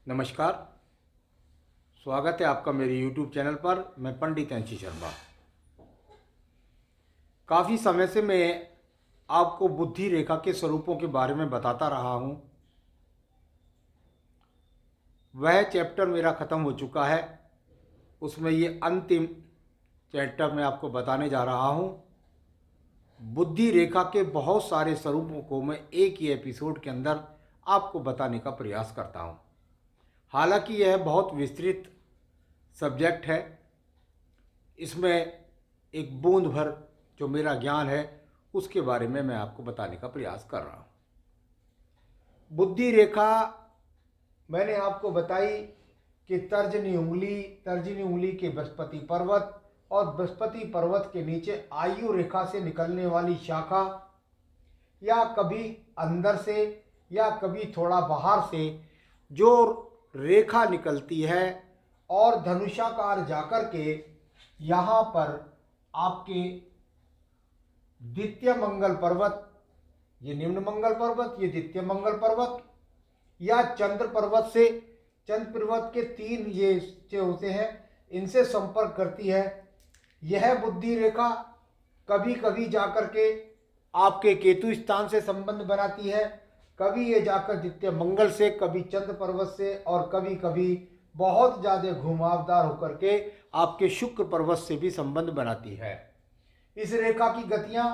नमस्कार। स्वागत है आपका मेरे YouTube चैनल पर। मैं पंडित एनसी शर्मा। काफ़ी समय से मैं आपको बुद्धि रेखा के स्वरूपों के बारे में बताता रहा हूँ। वह चैप्टर मेरा ख़त्म हो चुका है। उसमें ये अंतिम चैप्टर मैं आपको बताने जा रहा हूँ। बुद्धि रेखा के बहुत सारे स्वरूपों को मैं एक ही एपिसोड के अंदर आपको बताने का प्रयास करता हूँ। हालांकि यह बहुत विस्तृत सब्जेक्ट है। इसमें एक बूंद भर जो मेरा ज्ञान है उसके बारे में मैं आपको बताने का प्रयास कर रहा हूँ। बुद्धि रेखा मैंने आपको बताई कि तर्जनी उंगली के बृहस्पति पर्वत और बृहस्पति पर्वत के नीचे आयु रेखा से निकलने वाली शाखा, या कभी अंदर से या कभी थोड़ा बाहर से जो रेखा निकलती है और धनुषाकार जाकर के यहाँ पर आपके द्वितीय मंगल पर्वत, ये निम्न मंगल पर्वत, ये द्वितीय मंगल पर्वत, या चंद्र पर्वत से, चंद्र पर्वत के तीन ये जो होते हैं इनसे संपर्क करती है। यह बुद्धि रेखा कभी कभी जाकर के आपके केतु स्थान से संबंध बनाती है, कभी ये जाकर द्वितीय मंगल से, कभी चंद्र पर्वत से, और कभी कभी बहुत ज़्यादा घुमावदार होकर के आपके शुक्र पर्वत से भी संबंध बनाती है। इस रेखा की गतियां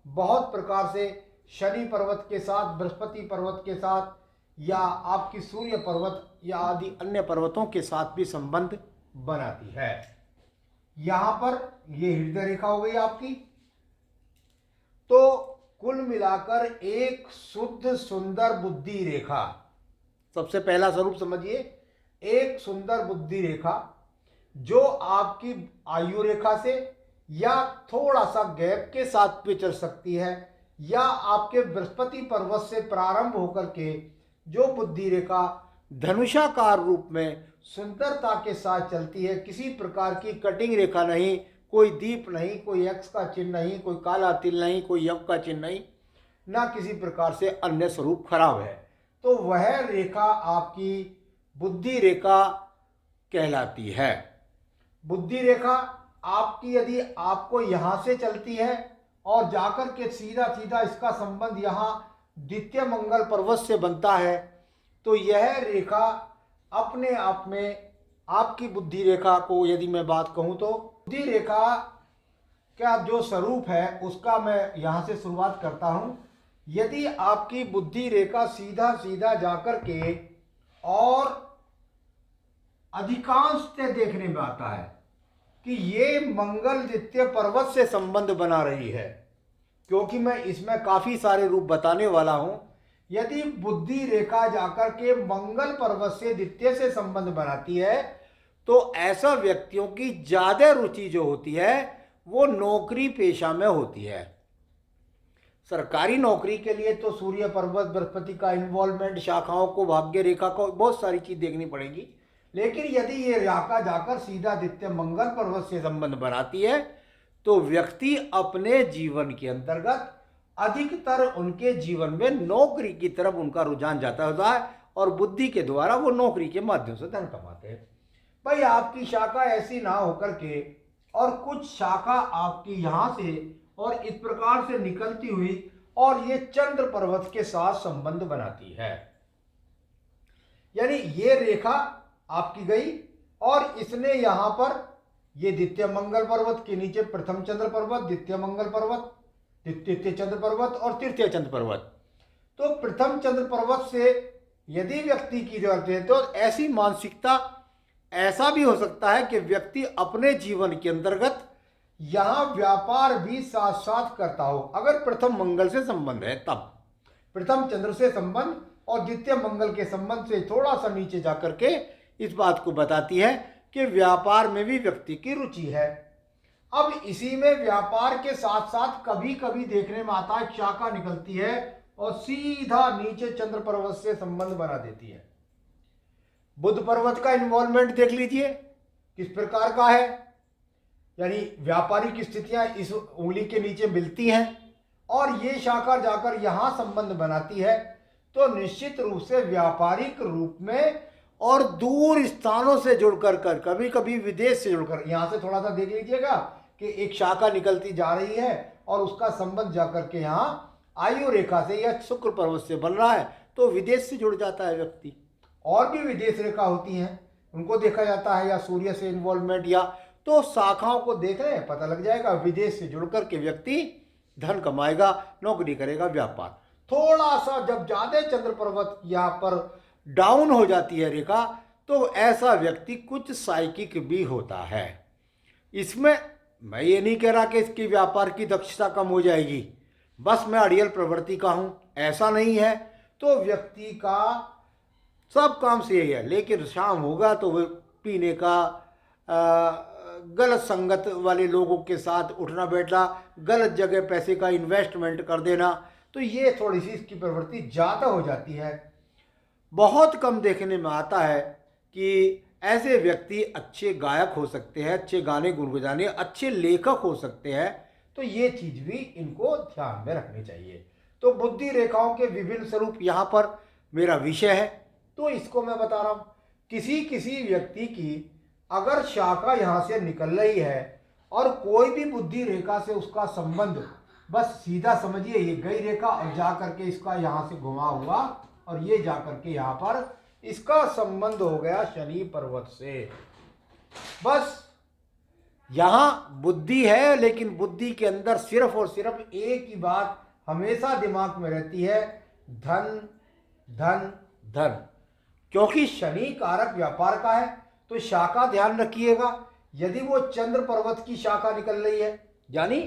बहुत प्रकार से शनि पर्वत के साथ, बृहस्पति पर्वत के साथ, या आपकी सूर्य पर्वत या आदि अन्य पर्वतों के साथ भी संबंध बनाती है। यहां पर ये हृदय रेखा हो गई आपकी। तो कुल मिलाकर एक शुद्ध सुंदर बुद्धि रेखा। सबसे पहला स्वरूप समझिए, एक सुंदर बुद्धि रेखा जो आपकी आयु रेखा से या थोड़ा सा गैप के साथ भी चल सकती है, या आपके बृहस्पति पर्वत से प्रारंभ होकर के जो बुद्धि रेखा धनुषाकार रूप में सुंदरता के साथ चलती है, किसी प्रकार की कटिंग रेखा नहीं, कोई दीप नहीं, कोई एक्स का चिन्ह नहीं, कोई काला तिल नहीं, कोई यव का चिन्ह नहीं, ना किसी प्रकार से अन्य स्वरूप खराब है, तो वह रेखा आपकी बुद्धि रेखा कहलाती है। बुद्धि रेखा आपकी यदि आपको यहाँ से चलती है और जाकर के सीधा सीधा इसका संबंध यहाँ द्वितीय मंगल पर्वत से बनता है, तो यह रेखा अपने आप में आपकी बुद्धि रेखा को, यदि मैं बात कहूँ तो बुद्धि रेखा का जो स्वरूप है उसका मैं यहाँ से शुरुआत करता हूँ। यदि आपकी बुद्धि रेखा सीधा सीधा जाकर के, और अधिकांश देखने में आता है कि ये मंगल द्वितीय पर्वत से संबंध बना रही है, क्योंकि मैं इसमें काफी सारे रूप बताने वाला हूं। यदि बुद्धि रेखा जाकर के मंगल पर्वत से द्वितीय से संबंध बनाती है, तो ऐसा व्यक्तियों की ज्यादा रुचि जो होती है वो नौकरी पेशा में होती है। सरकारी नौकरी के लिए तो सूर्य पर्वत, बृहस्पति का इन्वॉल्वमेंट, शाखाओं को, भाग्य रेखा को, बहुत सारी चीज देखनी पड़ेगी। लेकिन यदि ये रेखा जाकर सीधा द्वितीय मंगल पर्वत से संबंध बनाती है, तो व्यक्ति अपने जीवन के अंतर्गत अधिकतर उनके जीवन में नौकरी की तरफ उनका रुझान जाता होता है, और बुद्धि के द्वारा वो नौकरी के माध्यम से धन कमाते हैं। भाई आपकी शाखा ऐसी ना होकर के, और कुछ शाखा आपकी यहां से और इस प्रकार से निकलती हुई और ये चंद्र पर्वत के साथ संबंध बनाती है, यानी ये रेखा आपकी गई, और इसने यहां पर ये द्वितीय मंगल पर्वत के नीचे प्रथम चंद्र पर्वत, द्वितीय मंगल पर्वत, तृतीय चंद्र पर्वत और तृतीय चंद्र पर्वत। तो प्रथम चंद्र पर्वत से यदि व्यक्ति की जरूरत है, तो ऐसी मानसिकता, ऐसा भी हो सकता है कि व्यक्ति अपने जीवन के अंतर्गत यहां व्यापार भी साथ साथ करता हो, अगर प्रथम मंगल से संबंध है तब। प्रथम चंद्र से संबंध और द्वितीय मंगल के संबंध से थोड़ा सा नीचे जाकर के इस बात को बताती है कि व्यापार में भी व्यक्ति की रुचि है। अब इसी में व्यापार के साथ साथ कभी कभी देखने में आता है शाखा निकलती है और सीधा नीचे चंद्र पर्वत से संबंध बना देती है। बुध पर्वत का इन्वॉल्वमेंट देख लीजिए किस प्रकार का है, यानी व्यापारिक स्थितियां इस उंगली के नीचे मिलती हैं और ये शाखा जाकर यहां संबंध बनाती है, तो निश्चित रूप से व्यापारिक रूप में और दूर स्थानों से जुड़कर कर, कभी कभी विदेश से जुड़कर, यहाँ से थोड़ा सा देख लीजिएगा कि एक शाखा निकलती जा रही है और उसका संबंध जाकर के यहाँ आयु रेखा से या शुक्र पर्वत से बन रहा है, तो विदेश से जुड़ जाता है व्यक्ति। और भी विदेश रेखा होती हैं, उनको देखा जाता है, या सूर्य से इन्वॉल्वमेंट, या तो शाखाओं को देख रहे हैं, पता लग जाएगा विदेश से जुड़कर के व्यक्ति धन कमाएगा, नौकरी करेगा, व्यापार। थोड़ा सा जब ज्यादा चंद्र पर्वत यहाँ पर डाउन हो जाती है रेखा, तो ऐसा व्यक्ति कुछ साइकिक भी होता है। इसमें मैं ये नहीं कह रहा कि इसकी व्यापार की दक्षता कम हो जाएगी, बस मैं अड़ियल प्रवृत्ति का हूँ, ऐसा नहीं है। तो व्यक्ति का सब काम से यही है, लेकिन शाम होगा तो वो पीने का, गलत संगत वाले लोगों के साथ उठना बैठना, गलत जगह पैसे का इन्वेस्टमेंट कर देना, तो ये थोड़ी सी इसकी प्रवृत्ति ज़्यादा हो जाती है। बहुत कम देखने में आता है कि ऐसे व्यक्ति अच्छे गायक हो सकते हैं, अच्छे गाने गुनगुनाने, अच्छे लेखक हो सकते हैं, तो ये चीज़ भी इनको ध्यान में रखनी चाहिए। तो बुद्धि रेखाओं के विभिन्न स्वरूप यहाँ पर मेरा विषय है, तो इसको मैं बता रहा हूँ। किसी किसी व्यक्ति की अगर शाखा यहाँ से निकल रही है और कोई भी बुद्धि रेखा से उसका संबंध, बस सीधा समझिए ये गई रेखा और जा करके इसका यहाँ से घुमा हुआ और ये जा करके यहाँ पर इसका संबंध हो गया शनि पर्वत से। बस यहाँ बुद्धि है, लेकिन बुद्धि के अंदर सिर्फ और सिर्फ एक ही बात हमेशा दिमाग में रहती है, धन धन धन। क्योंकि शनि कारक व्यापार का है, तो शाखा ध्यान रखिएगा, यदि वो चंद्र पर्वत की शाखा निकल रही है, यानी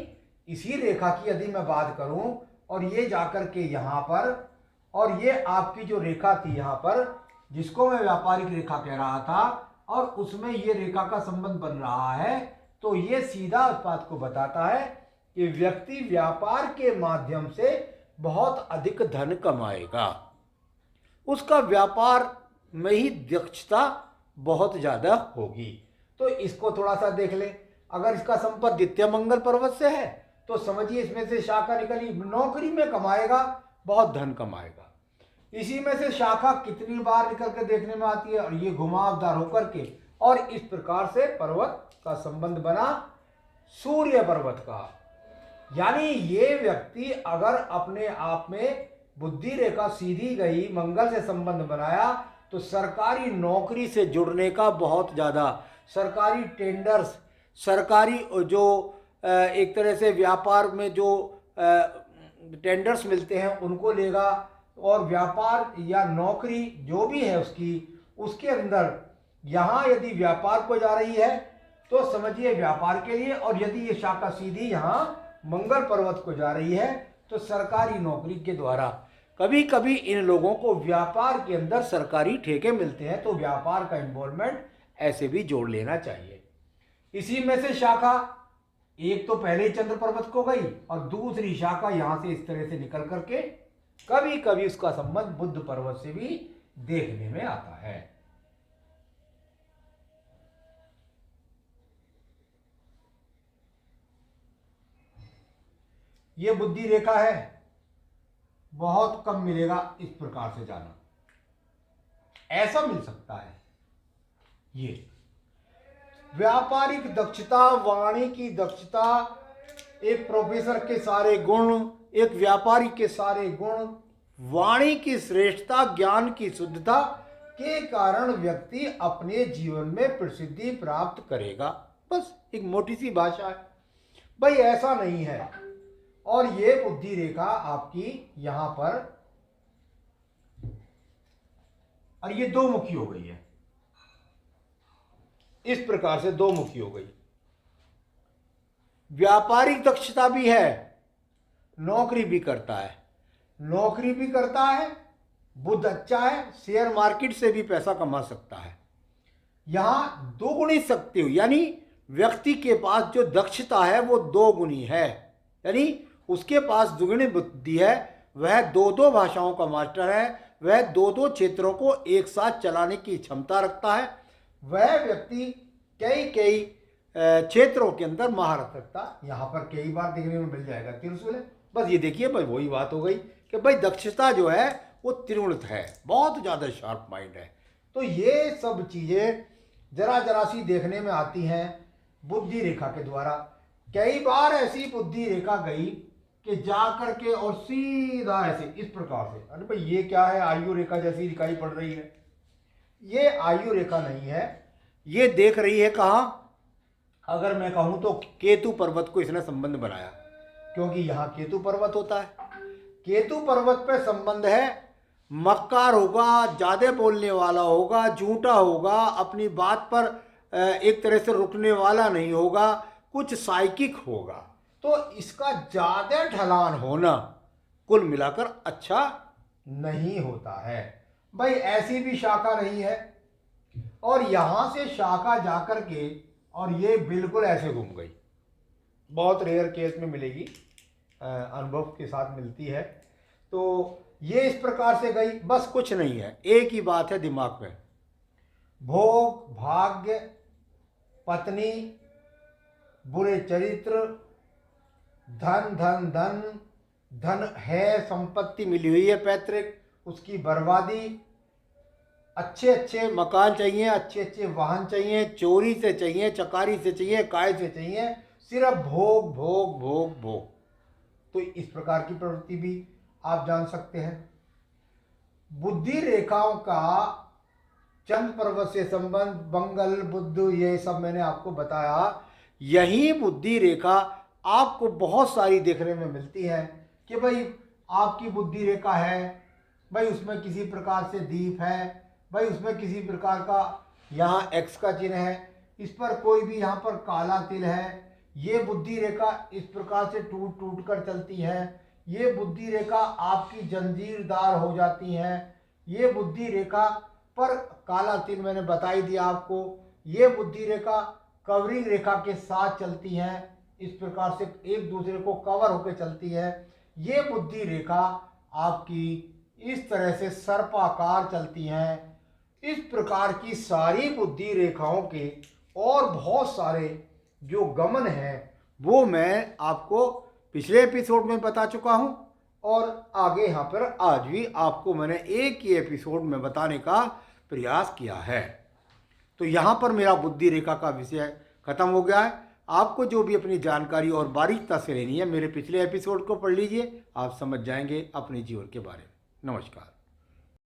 इसी रेखा की यदि मैं बात करूं और ये जाकर के यहाँ पर, और ये आपकी जो रेखा थी यहाँ पर, जिसको मैं व्यापारिक रेखा कह रहा था, और उसमें ये रेखा का संबंध बन रहा है, तो ये सीधा इस बात को बताता है कि व्यक्ति व्यापार के माध्यम से बहुत अधिक धन कमाएगा, उसका व्यापार में ही दक्षता बहुत ज़्यादा होगी। तो इसको थोड़ा सा देख ले, अगर इसका संपर्क द्वितीय मंगल पर्वत से है तो समझिए इसमें से शाखा निकली, नौकरी में कमाएगा, बहुत धन कमाएगा। इसी में से शाखा कितनी बार निकल कर देखने में आती है, और ये घुमावदार होकर के, और इस प्रकार से पर्वत का संबंध बना सूर्य पर्वत का। यानी ये व्यक्ति अगर अपने आप में बुद्धि रेखा सीधी गई, मंगल से संबंध बनाया, तो सरकारी नौकरी से जुड़ने का बहुत ज़्यादा, सरकारी टेंडर्स, सरकारी जो एक तरह से व्यापार में जो टेंडर्स मिलते हैं उनको लेगा, और व्यापार या नौकरी जो भी है उसके अंदर यहाँ यदि व्यापार को जा रही है तो समझिए व्यापार के लिए, और यदि ये शाखा सीधी यहाँ मंगल पर्वत को जा रही है तो सरकारी नौकरी के द्वारा। कभी कभी इन लोगों को व्यापार के अंदर सरकारी ठेके मिलते हैं, तो व्यापार का इन्वॉल्वमेंट ऐसे भी जोड़ लेना चाहिए। इसी में से शाखा एक तो पहले ही चंद्र पर्वत को गई, और दूसरी शाखा यहां से इस तरह से निकल करके कभी कभी उसका संबंध बुध पर्वत से भी देखने में आता है। ये बुद्धि रेखा है, बहुत कम मिलेगा इस प्रकार से जाना, ऐसा मिल सकता है। ये व्यापारिक दक्षता, वाणी की दक्षता, एक प्रोफेसर के सारे गुण, एक व्यापारी के सारे गुण, वाणी की श्रेष्ठता, ज्ञान की शुद्धता के कारण व्यक्ति अपने जीवन में प्रसिद्धि प्राप्त करेगा। बस एक मोटी सी भाषा है भाई, ऐसा नहीं है। और ये बुद्धि रेखा आपकी यहां पर, और ये दो मुखी हो गई है, इस प्रकार से दो मुखी हो गई। व्यापारिक दक्षता भी है, नौकरी भी करता है, नौकरी भी करता है, बुद्ध अच्छा है, शेयर मार्केट से भी पैसा कमा सकता है। यहां दो गुणी शक्ति हुई, यानी व्यक्ति के पास जो दक्षता है वो दो गुणी है, यानी उसके पास दुगुनी बुद्धि है, वह दो दो भाषाओं का मास्टर है, वह दो दो क्षेत्रों को एक साथ चलाने की क्षमता रखता है, वह व्यक्ति कई कई क्षेत्रों के अंदर महारत रखता है। यहाँ पर कई बार देखने में मिल जाएगा त्रिशूल है। बस ये देखिए भाई, वही बात हो गई कि भाई दक्षता जो है वो त्रिगुणित है, बहुत ज़्यादा शार्प माइंड है। तो तो ये सब चीज़ें जरा जरा सी देखने में आती हैं बुद्धि रेखा के द्वारा। कई बार ऐसी बुद्धि रेखा गई कि जा करके और सीधा ऐसे इस प्रकार से, अरे भाई ये क्या है, आयु रेखा जैसी दिखाई पड़ रही है। ये आयु रेखा नहीं है, ये देख रही है कहाँ, अगर मैं कहूँ तो केतु पर्वत को इसने संबंध बनाया, क्योंकि यहाँ केतु पर्वत होता है। केतु पर्वत पे संबंध है, मक्कार होगा, ज़्यादा बोलने वाला होगा, झूठा होगा, अपनी बात पर एक तरह से रुकने वाला नहीं होगा, कुछ साइकिक होगा। तो इसका ज़्यादा ढलान होना कुल मिलाकर अच्छा नहीं होता है। भाई ऐसी भी शाखा नहीं है, और यहाँ से शाखा जाकर के और ये बिल्कुल ऐसे घूम गई। बहुत रेयर केस में मिलेगी, अनुभव के साथ मिलती है। तो ये इस प्रकार से गई, बस कुछ नहीं है, एक ही बात है दिमाग में, भोग, भाग्य, पत्नी, बुरे चरित्र, धन धन धन, धन है, संपत्ति मिली हुई है पैतृक, उसकी बर्बादी, अच्छे अच्छे मकान चाहिए, अच्छे अच्छे वाहन चाहिए, चोरी से चाहिए, चकारी से चाहिए, काय से चाहिए, सिर्फ भोग भोग भोग भोग। तो इस प्रकार की प्रवृत्ति भी आप जान सकते हैं। बुद्धि रेखाओं का चंद्र पर्वत से संबंध, मंगल, बुध, ये सब मैंने आपको बताया। यही बुद्धि रेखा आपको बहुत सारी देखने में मिलती है कि भाई आपकी बुद्धि रेखा है, भाई उसमें किसी प्रकार से दीप है, भाई उसमें किसी प्रकार का यहाँ एक्स का चिन्ह है, इस पर कोई भी यहाँ पर काला तिल है, ये बुद्धि रेखा इस प्रकार से टूट टूट कर चलती है, ये बुद्धि रेखा आपकी जंजीरदार हो जाती है, ये बुद्धि रेखा पर काला तिल मैंने बता ही दिया आपको, ये बुद्धि रेखा कवरिंग रेखा के साथ चलती है, इस प्रकार से एक दूसरे को कवर होकर चलती है। ये बुद्धि रेखा आपकी इस तरह से सर्पाकार चलती हैं। इस प्रकार की सारी बुद्धि रेखाओं के और बहुत सारे जो गमन हैं वो मैं आपको पिछले एपिसोड में बता चुका हूं, और आगे यहाँ पर आज भी आपको मैंने एक ही एपिसोड में बताने का प्रयास किया है। तो यहाँ पर मेरा बुद्धि रेखा का विषय खत्म हो गया है। आपको जो भी अपनी जानकारी और बारीकता से लेनी है, मेरे पिछले एपिसोड को पढ़ लीजिए, आप समझ जाएंगे अपने जीवन के बारे में। नमस्कार।